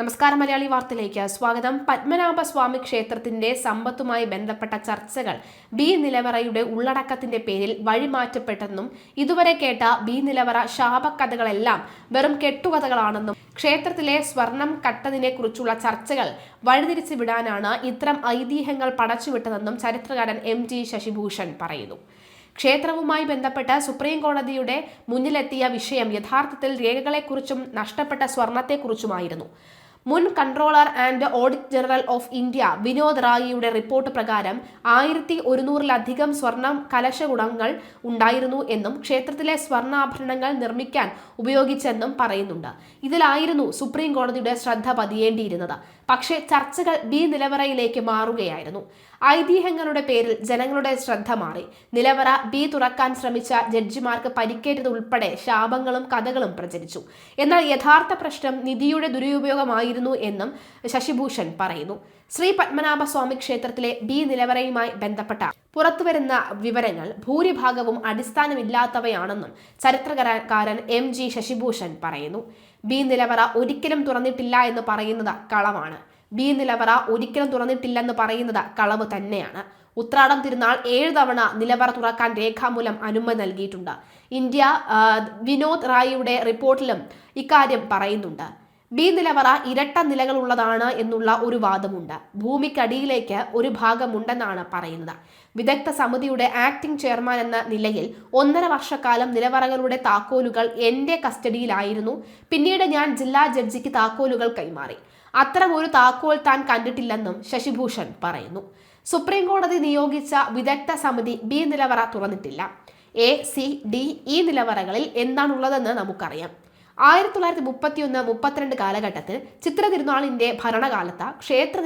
നമസ്കാരം. മലയാളി വാർത്തയിലേക്ക് സ്വാഗതം. പത്മനാഭസ്വാമി ക്ഷേത്രത്തിന്റെ സമ്പത്തുമായി ബന്ധപ്പെട്ട ചർച്ചകൾ ബി നിലവറയുടെ ഉള്ളടക്കത്തിന്റെ പേരിൽ വഴിമാറ്റപ്പെട്ടെന്നും ഇതുവരെ കേട്ട ബി നിലവറ ശാപക്കഥകളെല്ലാം വെറും കെട്ടുകഥകളാണെന്നും ക്ഷേത്രത്തിലെ സ്വർണം കട്ടതിനെ കുറിച്ചുള്ള ചർച്ചകൾ വഴിതിരിച്ചു വിടാനാണ് ഇത്തരം ഐതിഹ്യങ്ങൾ പടച്ചുവിട്ടതെന്നും ചരിത്രകാരൻ MG ശശിഭൂഷൺ പറയുന്നു. ക്ഷേത്രവുമായി ബന്ധപ്പെട്ട് സുപ്രീം കോടതിയുടെ മുന്നിലെത്തിയ വിഷയം യഥാർത്ഥത്തിൽ രേഖകളെക്കുറിച്ചും നഷ്ടപ്പെട്ട സ്വർണത്തെക്കുറിച്ചുമായിരുന്നു. മുൻ controller and audit general of India Vinod റായിയുടെ റിപ്പോർട്ട് പ്രകാരം 1100-ലധികം സ്വർണം കലശകുടങ്ങൾ ഉണ്ടായിരുന്നു എന്നും ക്ഷേത്രത്തിലെ സ്വർണ്ണാഭരണങ്ങൾ നിർമ്മിക്കാൻ ഉപയോഗിച്ചെന്നും പറയുന്നുണ്ട്. ഇതിലായിരുന്നു സുപ്രീം കോടതിയുടെ ശ്രദ്ധ പതിയേണ്ടിയിരുന്നത്. പക്ഷേ ചർച്ചകൾ ബി നിലവറയിലേക്ക് മാറുകയായിരുന്നു. ഐതിഹ്യങ്ങളുടെ പേരിൽ ജനങ്ങളുടെ ശ്രദ്ധ മാറി. നിലവറ ബി തുറക്കാൻ ശ്രമിച്ച ജഡ്ജിമാർക്ക് പരിക്കേറ്റതുൾപ്പെടെ ശാപങ്ങളും കഥകളും പ്രചരിച്ചു. എന്നാൽ യഥാർത്ഥ പ്രശ്നം നിധിയുടെ ദുരുപയോഗമായിരുന്നു എന്നും ശശിഭൂഷൺ പറയുന്നു. ശ്രീ പത്മനാഭസ്വാമി ക്ഷേത്രത്തിലെ ബി നിലവറയുമായി ബന്ധപ്പെട്ട പുറത്തുവരുന്ന വിവരങ്ങൾ ഭൂരിഭാഗവും അടിസ്ഥാനമില്ലാത്തവയാണെന്നും ചരിത്രകാരൻ MG ശശിഭൂഷൺ പറയുന്നു. ബി നിലവറ ഒരിക്കലും തുറന്നിട്ടില്ല എന്ന് പറയുന്നത് കളവാണ്. ബി നിലവറ ഒരിക്കലും തുറന്നിട്ടില്ലെന്ന് പറയുന്നത് കളവ് തന്നെയാണ്. ഉത്രാടം തിരുനാൾ 7 തവണ നിലവറ തുറക്കാൻ രേഖാമൂലം അനുമതി നൽകിയിട്ടുണ്ട്. ഇന്ത്യ വിനോദ് റായിയുടെ റിപ്പോർട്ടിലും ഇക്കാര്യം പറയുന്നുണ്ട്. ബി നിലവറ ഇരട്ട നിലകളുള്ളതാണ് എന്നുള്ള ഒരു വാദമുണ്ട്. ഭൂമിക്കടിയിലേക്ക് ഒരു ഭാഗമുണ്ടെന്നാണ് പറയുന്നത്. വിദഗ്ധ സമിതിയുടെ ആക്ടിംഗ് ചെയർമാൻ എന്ന നിലയിൽ 1.5 വർഷക്കാലം നിലവറകളുടെ താക്കോലുകൾ എന്റെ കസ്റ്റഡിയിലായിരുന്നു. പിന്നീട് ഞാൻ ജില്ലാ ജഡ്ജിക്ക് താക്കോലുകൾ കൈമാറി. അത്തരം ഒരു താക്കോൽ താൻ കണ്ടിട്ടില്ലെന്നും ശശിഭൂഷൺ പറയുന്നു. സുപ്രീം കോടതി നിയോഗിച്ച വിദഗ്ധ സമിതി ബി നിലവറ തുറന്നിട്ടില്ല. A, C, D, E നിലവറകളിൽ എന്താണുള്ളതെന്ന് നമുക്കറിയാം. 1931-32 കാലഘട്ടത്തിൽ ചിത്ര തിരുനാളിന്റെ ഭരണകാലത്ത് ക്ഷേത്ര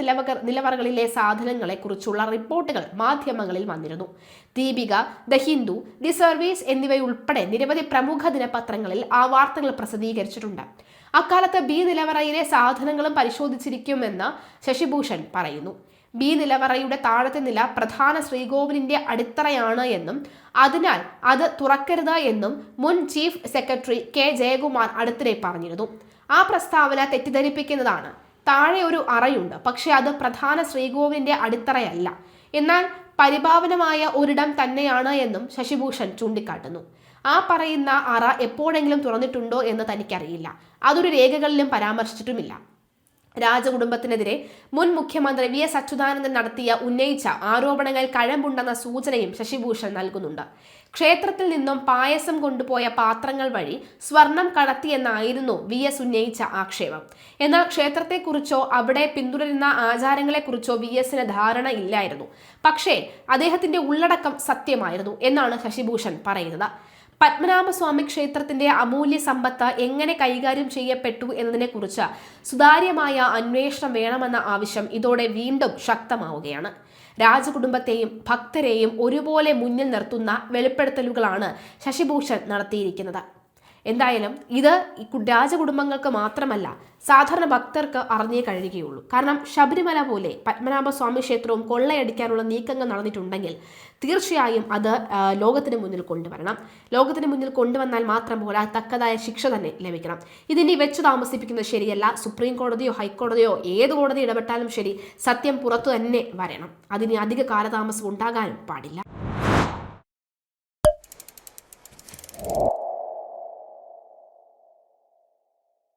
നിലവറകളിലെ സാധനങ്ങളെ കുറിച്ചുള്ള റിപ്പോർട്ടുകൾ മാധ്യമങ്ങളിൽ വന്നിരുന്നു. Deepika, the Hindu, the service എന്നിവയുൾപ്പെടെ നിരവധി പ്രമുഖ ദിനപത്രങ്ങളിൽ ആ വാർത്തകൾ പ്രസിദ്ധീകരിച്ചിട്ടുണ്ട്. അക്കാലത്ത് ബി നിലവറയിലെ സാധനങ്ങളും പരിശോധിച്ചിരിക്കുമെന്ന് ശശിഭൂഷൺ പറയുന്നു. ബി നിലവറയുടെ താഴത്തെ നില പ്രധാന ശ്രീകോവിലിന്റെ അടിത്തറയാണ് എന്നും അതിനാൽ അത് തുറക്കരുത് എന്നും മുൻ ചീഫ് സെക്രട്ടറി K ജയകുമാർ അടുത്തിടെ പറഞ്ഞിരുന്നു. ആ പ്രസ്താവന തെറ്റിദ്ധരിപ്പിക്കുന്നതാണ്. താഴെ ഒരു അറയുണ്ട്, പക്ഷെ അത് പ്രധാന ശ്രീകോവിലിന്റെ അടിത്തറയല്ല, എന്നാൽ പരിപാവനമായ ഒരിടം തന്നെയാണ് എന്നും ശശിഭൂഷൺ ചൂണ്ടിക്കാട്ടുന്നു. ആ പറയുന്ന അറ എപ്പോഴെങ്കിലും തുറന്നിട്ടുണ്ടോ എന്ന് തനിക്കറിയില്ല. അതൊരു രേഖകളിലും പരാമർശിച്ചിട്ടുമില്ല. രാജകുടുംബത്തിനെതിരെ മുൻ മുഖ്യമന്ത്രി VS അച്യുതാനന്ദൻ ഉന്നയിച്ച ആരോപണങ്ങൾ കഴമ്പുണ്ടെന്ന സൂചനയും ശശിഭൂഷൺ നൽകുന്നുണ്ട്. ക്ഷേത്രത്തിൽ നിന്നും പായസം കൊണ്ടുപോയ പാത്രങ്ങൾ വഴി സ്വർണം കടത്തിയെന്നായിരുന്നു VS ഉന്നയിച്ച ആക്ഷേപം. എന്നാൽ ക്ഷേത്രത്തെക്കുറിച്ചോ അവിടെ പിന്തുടരുന്ന ആചാരങ്ങളെക്കുറിച്ചോ VSന് ധാരണ ഇല്ലായിരുന്നു. പക്ഷേ അദ്ദേഹത്തിന്റെ ഉള്ളടക്കം സത്യമായിരുന്നു എന്നാണ് ശശിഭൂഷൺ പറയുന്നത്. പത്മനാഭസ്വാമി ക്ഷേത്രത്തിന്റെ അമൂല്യ സമ്പത്ത് എങ്ങനെ കൈകാര്യം ചെയ്യപ്പെട്ടു എന്നതിനെക്കുറിച്ച് സുതാര്യമായ അന്വേഷണം വേണമെന്ന ആവശ്യം ഇതോടെ വീണ്ടും ശക്തമാവുകയാണ്. രാജകുടുംബത്തെയും ഭക്തരെയും ഒരുപോലെ മുന്നിൽ നിർത്തുന്ന വെളിപ്പെടുത്തലുകളാണ് ശശിഭൂഷൺ നടത്തിയിരിക്കുന്നത്. എന്തായാലും ഇത് രാജകുടുംബങ്ങൾക്ക് മാത്രമല്ല, സാധാരണ ഭക്തർക്ക് അറിഞ്ഞേ കഴിയുകയുള്ളൂ. കാരണം ശബരിമല പോലെ പത്മനാഭസ്വാമി ക്ഷേത്രവും കൊള്ളയടിക്കാനുള്ള നീക്കങ്ങൾ നടന്നിട്ടുണ്ടെങ്കിൽ തീർച്ചയായും അത് ലോകത്തിന് മുന്നിൽ കൊണ്ടുവരണം. ലോകത്തിന് മുന്നിൽ കൊണ്ടുവന്നാൽ മാത്രം പോലെ തക്കതായ ശിക്ഷ തന്നെ ലഭിക്കണം. ഇതിനി വെച്ച് താമസിപ്പിക്കുന്നത് ശരിയല്ല. സുപ്രീം കോടതിയോ ഹൈക്കോടതിയോ ഏത് കോടതി ഇടപെട്ടാലും ശരി, സത്യം പുറത്തു തന്നെ വരണം. അതിന് അധിക കാലതാമസം ഉണ്ടാകാനും പാടില്ല.